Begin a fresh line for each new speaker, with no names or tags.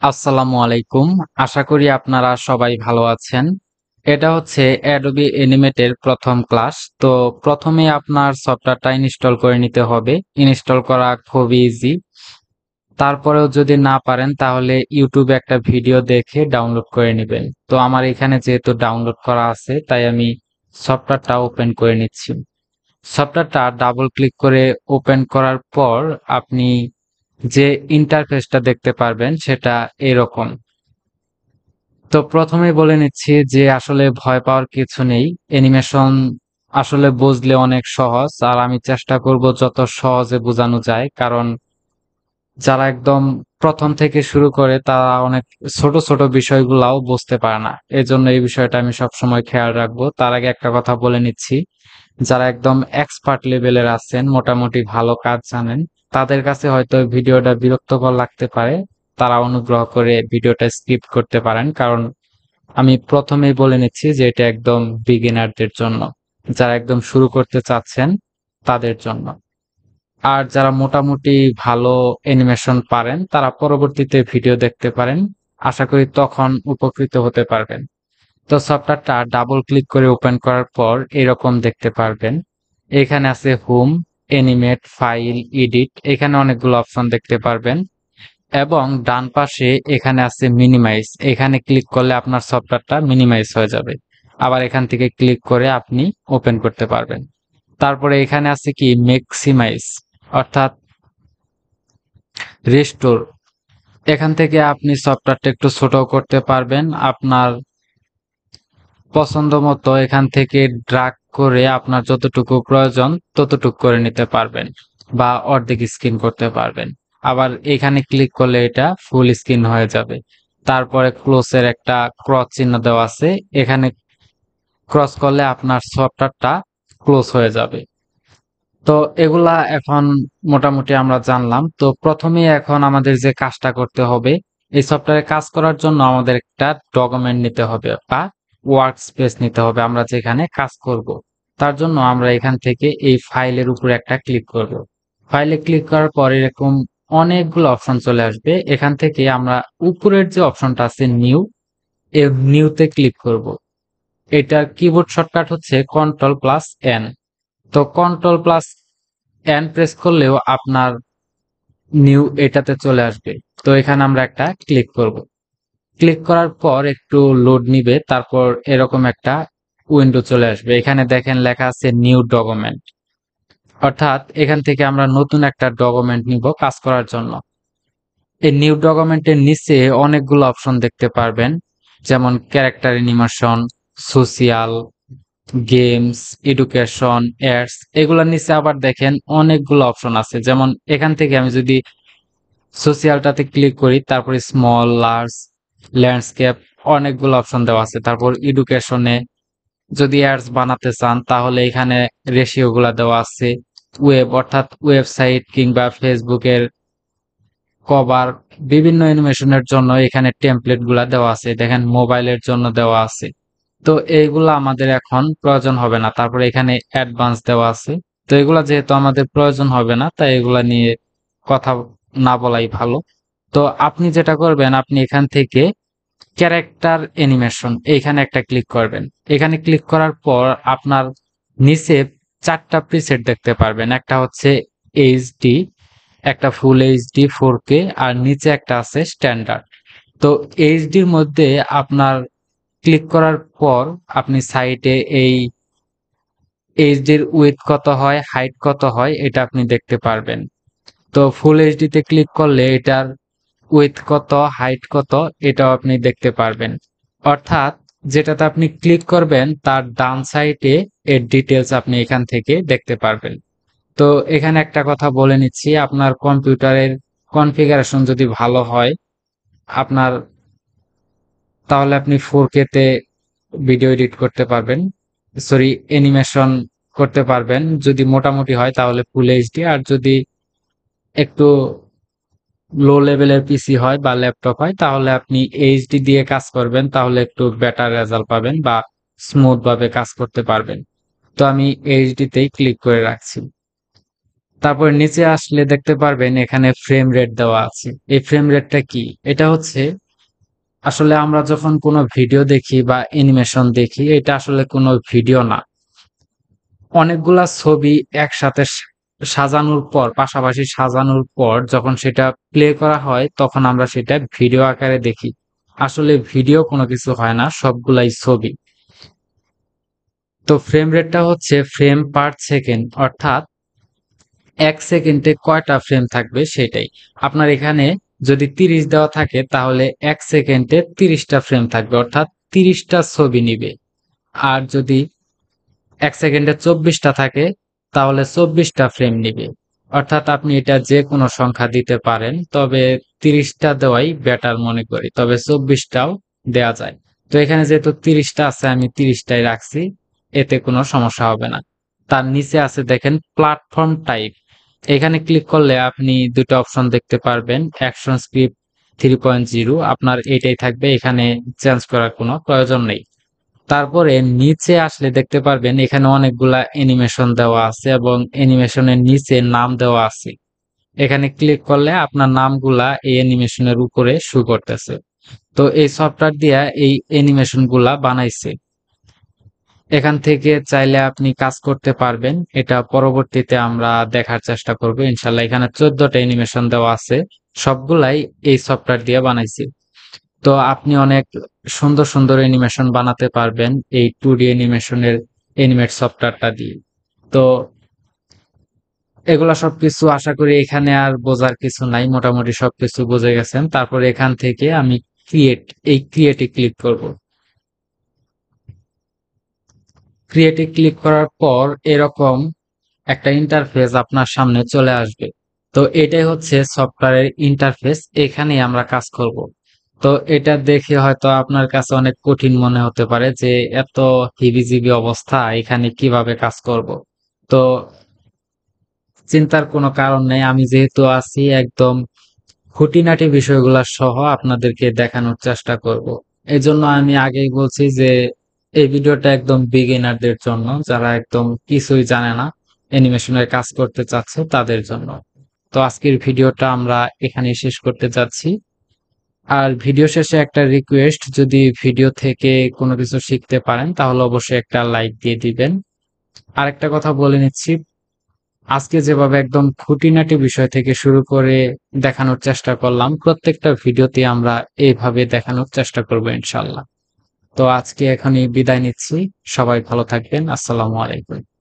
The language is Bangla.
আসসালামু আলাইকুম। আশা করি আপনারা সবাই ভালো আছেন। এটা হচ্ছে অ্যাডোবি অ্যানিমেটের প্রথম ক্লাস। তো প্রথমে আপনার সফটওয়্যারটা ইনস্টল করে নিতে হবে। ইনস্টল করা খুবই ইজি। তারপরেও যদি না পারেন তাহলে ইউটিউবে একটা ভিডিও দেখে ডাউনলোড করে নেবেন। তো আমার এখানে যেহেতু ডাউনলোড করা আছে তাই আমি সফটওয়্যারটা ওপেন করে নিচ্ছি। সফটওয়্যারটা ডাবল ক্লিক করে ওপেন করার পর আপনি যে ইন্টারফেসটা দেখতে পারবেন সেটা এরকম। তো প্রথমেই বলে নিচ্ছি যে আসলে ভয় পাওয়ার কিছু নেই। অ্যানিমেশন আসলে বুঝলে অনেক সহজ, আর আমি চেষ্টা করব যত সহজে বোঝানো যায়, কারণ যারা একদম প্রথম থেকে শুরু করে তারা অনেক ছোট ছোট বিষয়গুলাও বুঝতে পারে না। এজন্য এই বিষয়টা আমি সবসময় খেয়াল রাখবো। তার আগে একটা কথা বলে নিচ্ছি, যারা একদম এক্সপার্ট লেভেলের আছেন, মোটামুটি ভালো কাজ জানেন, তাদের কাছে হয়তো ভিডিওটা বিরক্তকর লাগতে পারে। তারা অনুগ্রহ করে ভিডিওটা স্কিপ করতে পারেন, কারণ আমি প্রথমেই বলে নিচ্ছি যে এটা একদম বিগিনারদের জন্য, যারা একদম শুরু করতে চাচ্ছেন তাদের জন্য। আর যারা মোটামুটি ভালো অ্যানিমেশন পারেন তারা পরবর্তীতে ভিডিও দেখতে পারেন। আশা করি তখন উপকৃত হতে পারবেন। তো সফটওয়্যারটা ডাবল ক্লিক করে ওপেন করার পর এরকম দেখতে পারবেন। এখানে আছে হোম, অ্যানিমেট, ফাইল, এডিট, এখানে অনেকগুলো অপশন দেখতে পারবেন। এবং ডান পাশে এখানে আছে মিনিমাইজ, এখানে ক্লিক করলে আপনার সফটওয়্যারটা মিনিমাইজ হয়ে যাবে। আবার এখান থেকে ক্লিক করে আপনি ওপেন করতে পারবেন। তারপরে এখানে আছে কি ম্যাক্সিমাইজ, অর্থাৎ রেস্টোর। এখান থেকে আপনি সফটওয়্যারটা একটু ছোট করতে পারবেন আপনার পছন্দ মতো। এখান থেকে ড্রাগ করে আপনার যতটুকু প্রয়োজন ততটুকু করে নিতে পারবেন, বা অর্ধেক স্ক্রিন করতে পারবেন। আবার এখানে ক্লিক করলে এটা ফুল স্ক্রিন হয়ে যাবে। তারপরে ক্লোজের একটা ক্রস চিহ্ন দেওয়া আছে, এখানে ক্রস করলে আপনার সফটওয়্যারটা ক্লোজ হয়ে যাবে। তো এগুলা এখন মোটামুটি আমরা জানলাম। তো প্রথমেই এখন আমাদের যে কাজটা করতে হবে, এই সফটওয়্যারে কাজ করার জন্য আমাদের একটা ডকুমেন্ট নিতে হবে বা ওয়ার্ক স্পেস নিতে হবে আমরা যেখানে কাজ করব। তার জন্য আমরা এখান থেকে এই ফাইলের উপরে একটা ক্লিক করব। ফাইলে ক্লিক করার পর এরকম অনেকগুলো অপশন চলে আসবে। এখান থেকে আমরা উপরের যে অপশনটা আছে নিউ, এই নিউতে ক্লিক করব। এটার কিবোর্ড শর্টকাট হচ্ছে কন্ট্রোল প্লাস এন। তো কন্ট্রোল প্লাস এন প্রেস করলেও আপনার নিউ এটাতে চলে আসবে। তো এখানে আমরা একটা ক্লিক করব। ক্লিক করার পর একটু লোড নিবে, তারপর এরকম একটা উইন্ডো চলে আসবে। এখানে দেখেন লেখা আছে নিউ ডকুমেন্ট, অর্থাৎ এখান থেকে আমরা নতুন একটা ডকুমেন্ট নিব কাজ করার জন্য। এই নিউ ডকুমেন্টের নিচে অনেকগুলো অপশন দেখতে পারবেন, যেমন character animation, social, games, education, ads. এগুলোর নিচে আবার দেখেন অনেকগুলো অপশন আছে। যেমন এখান থেকে আমি যদি সোশিয়ালটাতে ক্লিক করি, তারপরে স্মল, লার্জ, ল্যান্ডস্কেপ, অনেকগুলো অপশন দেওয়া আছে। তারপর এডুকেশনে যদি অ্যাডস বানাতে চান তাহলে এখানে রেশিও গুলা দেওয়া আছে। ওয়েব, অর্থাৎ ওয়েবসাইট কিংবা ফেসবুকের কভার, বিভিন্ন অ্যানিমেশনের জন্য এখানে টেমপ্লেট গুলা দেওয়া আছে। দেখেন মোবাইলের জন্য দেওয়া আছে। তো এইগুলা আমাদের এখন প্রয়োজন হবে না। তারপরে এখানে অ্যাডভান্স দেওয়া আছে। তো এগুলা যেহেতু আমাদের প্রয়োজন হবে না, তাই এগুলা নিয়ে কথা না বলাই ভালো। তো আপনি যেটা করবেন, আপনি এখান থেকে ক্যারেক্টার অ্যানিমেশন এইখানে একটা ক্লিক করবেন। এখানে ক্লিক করার পর আপনার নিচে চারটা প্রিসেট দেখতে পারবেন। একটা হচ্ছে এইচডি, একটা ফুল এইচডি 4K, আর নিচে একটা আছে স্ট্যান্ডার্ড। তো এইচডির মধ্যে আপনার ক্লিক করার পর আপনি সাইটে এই এইচডির উইডথ কত হয়, হাইট কত হয়, এটা আপনি দেখতে পারবেন। তো ফুল এইচডি তে ক্লিক করলে এটার উইডথ কত, হাইট কত, এটাও আপনি দেখতে পারবেন। অর্থাৎ যেটাতে আপনি ক্লিক করবেন তার ডান সাইডে এর ডিটেলস আপনি এখান থেকে দেখতে পারবেন। তো এখানে একটা কথা বলে নিচ্ছি, আপনার কম্পিউটারের কনফিগারেশন যদি ভালো হয় আপনার, তাহলে আপনি 4K তে ভিডিও এডিট করতে পারবেন, সরি অ্যানিমেশন করতে পারবেন। যদি মোটামুটি হয় তাহলে ফুল এইচডি, আর যদি একটু লো লেভেলের পিসি হয় বা ল্যাপটপ হয় তাহলে আপনি এইচডি দিয়ে কাজ করবেন, তাহলে একটু বেটার রেজাল্ট পাবেন বা স্মুথ ভাবে কাজ করতে পারবেন। তো আমি এইচডি তেই ক্লিক করে রাখছি। তারপর নিচে আসলে দেখতে পারবেন এখানে ফ্রেম রেট দেওয়া আছে। এই ফ্রেম রেটটা কি? এটা হচ্ছে আসলে আমরা যখন কোনো ভিডিও দেখি বা অ্যানিমেশন দেখি, এটা আসলে কোনো ভিডিও না। অনেকগুলা ছবি একসাথে সাজানোর পর, পাশাপাশি সাজানোর পর যখন সেটা প্লে করা হয়, তখন আমরা সেটা ভিডিও আকারে দেখি। আসলে ভিডিও কোনো কিছু হয় না, সবগুলাই ছবি। তো ফ্রেম রেটটা হচ্ছে ফ্রেম পার সেকেন্ড, অর্থাৎ ১ সেকেন্ডে কয়টা ফ্রেম থাকবে সেটাই। আপনার এখানে যদি ৩০ দেওয়া থাকে তাহলে ১ সেকেন্ডে ৩০টা ফ্রেম থাকবে, অর্থাৎ ৩০টা ছবি নিবে। আর যদি ১ সেকেন্ডে ২৪টা থাকে তাহলে ২৪টা ফ্রেম নিবে। অর্থাৎ আপনি এটা যে কোনো সংখ্যা দিতে পারেন, তবে ৩০টা দেওয়াই বেটার মনে করি, তবে ২৪টাও দেয়া যায়। তো এখানে যেহেতু ৩০টা আছে আমি ৩০টাই রাখছি, এতে কোনো সমস্যা হবে না। তার নিচে আছে দেখেন প্ল্যাটফর্ম টাইপ, এখানে ক্লিক করলে আপনি দুটো অপশন দেখতে পারবেন, অ্যাকশন স্ক্রিপ্ট 3.0, আপনার এটাই থাকবে, এখানে চেঞ্জ করার কোনো প্রয়োজন নেই। তারপরে নিচে আসলে দেখতে পারবেন এখানে অনেকগুলা অ্যানিমেশন দেওয়া আছে এবং অ্যানিমেশনের নিচে নাম দেওয়া আছে। এখানে ক্লিক করলে আপনার নামগুলা এই অ্যানিমেশনের উপরে শো করতেছে। তো এই সফটওয়্যার দিয়া এই অ্যানিমেশন গুলা বানাইছে। এখান থেকে চাইলে আপনি কাজ করতে পারবেন, এটা পরবর্তীতে আমরা দেখার চেষ্টা করব ইনশাল্লাহ। এখানে 14টা অ্যানিমেশন দেওয়া আছে, সবগুলাই এই সফটওয়্যার দিয়ে বানাইছি। তো আপনি অনেক সুন্দর সুন্দর অ্যানিমেশন বানাতে পারবেন এই 2D অ্যানিমেশনের অ্যানিমেট সফটওয়্যারটা দিয়ে। তো এগুলা সবকিছু আশা করি এখানে আর বোঝার কিছু নাই, মোটামুটি সবকিছু বুঝে গেছেন। তারপর এখান থেকে আমি ক্রিয়েটে ক্লিক করব। ক্রিয়েটে ক্লিক করার পর এরকম একটা ইন্টারফেস আপনার সামনে চলে আসবে। তো এটাই হচ্ছে সফটওয়্যারের ইন্টারফেস, এখানেই আমরা কাজ করব। তো এটা দেখে হয়তো আপনার কাছে অনেক কঠিন মনে হতে পারে যে এত হিবিজিবি অবস্থা, এখানে কিভাবে কাজ করব। তো চিন্তার কোনো কারণ নেই, আমি যেহেতু আছি একদম খুঁটিনাটি বিষয়গুলো সহ আপনাদেরকে দেখানোর চেষ্টা করব। এজন্য আমি আগেই বলছি যে এই ভিডিওটা একদম বিগিনারদের জন্য, যারা একদম কিছুই জানে না, অ্যানিমেশনের কাজ করতে চাচ্ছে তাদের জন্য। তো আজকের ভিডিওটা আমরা এখানেই শেষ করতে যাচ্ছি। আর ভিডিও শেষে একটা রিকোয়েস্ট, যদি ভিডিও থেকে কোনো কিছু শিখতে পারেন তাহলে অবশ্যই একটা লাইক দিয়ে দিবেন। আরেকটা কথা বলে নিচ্ছি, আজকে যেভাবে একদম খুঁটিনাটি বিষয় থেকে শুরু করে দেখানোর চেষ্টা করলাম, প্রত্যেকটা ভিডিওতে আমরা এইভাবে দেখানোর চেষ্টা করবো ইনশাল্লাহ। তো আজকে এখনই বিদায় নিচ্ছি, সবাই ভালো থাকবেন, আসসালামু আলাইকুম।